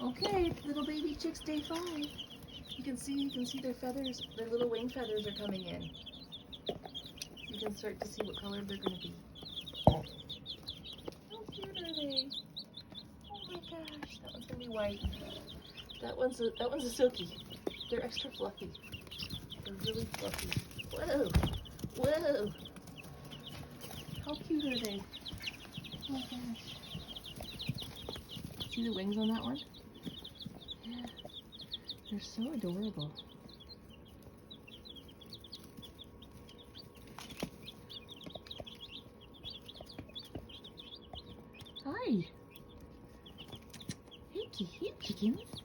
Okay, little baby chicks, day 5. You can see their feathers, their little wing feathers are coming in. You can start to see what color they're going to be. How cute are they? Oh my gosh, that one's going to be white. That one's a silky. They're extra fluffy. They're really fluffy. Whoa! Whoa! How cute are they? Oh my gosh. See the wings on that one? Yeah. They're so adorable. Hi. Hey, chickens.